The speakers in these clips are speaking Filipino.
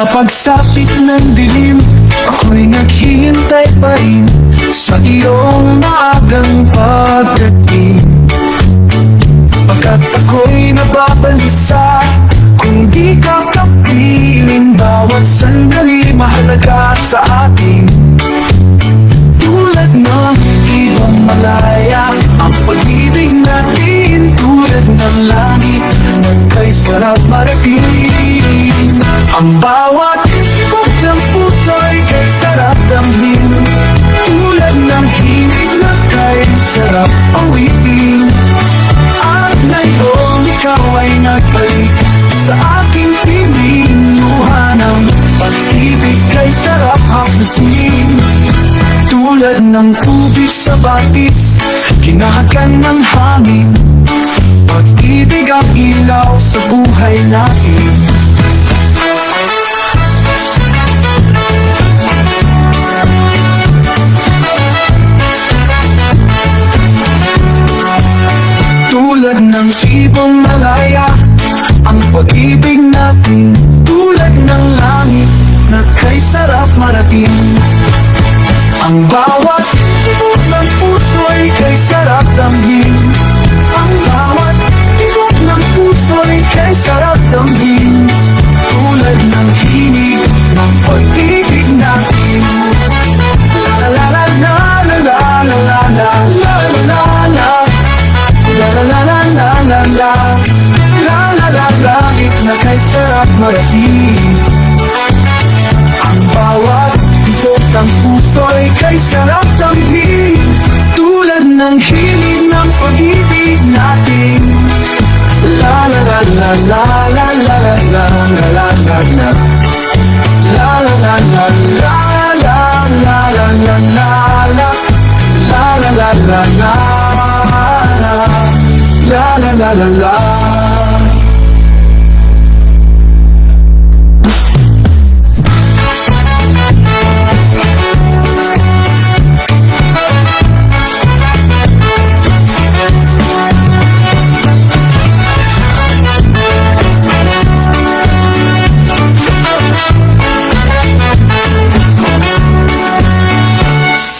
Sa pagsapit ng dilim, ako'y naghihintay pa rin sa iyong maagang pagdating. Pagkat ako'y nababalisa kung di ka kapiling, bawat sandali mahalaga sa atin. Tulad ng ibang malaya ang pag-ibig natin, tulad ng langit nagkay sarap marating. Ang bawat ikot ng puso'y kay sarap damhin, tulad ng himig na kay sarap awitin. At ngayon ikaw ay nagbalik sa aking piling, luha ng pag-ibig kay sarap hapusin. Tulad ng tubig sa batis, kinahakan ng hangin, pag-ibig ang ilaw sa buhay natin. Tulad ng ibong malaya ang pag-ibig natin, tulad ng langit na kay sarap marating. Ang bawat ikot ng puso'y kay sarap damhin, ang bawat ikot ng puso'y kay sarap damhin, tulad ng himig ng pag-ibig natin. La la la la la la la la la la la la la. La la la la la la la. La la la langit na kay sarap marating. Ang bawat ikot ng puso'y kay sarap damhin, tulad ng hilig ng pag-ibig natin. La la la la la la la la la la la la la. La la la la la la la la la la la. La la la la la. La la la la la.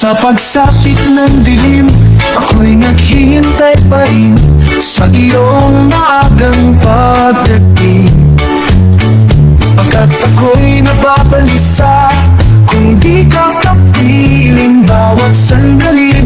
Sa pagsapit ng dilim, ako'y naghihintay pa rin sa iyong maagang pagdating. Pagkat ako'y nababalisa kung di ka kapiling, bawat sandali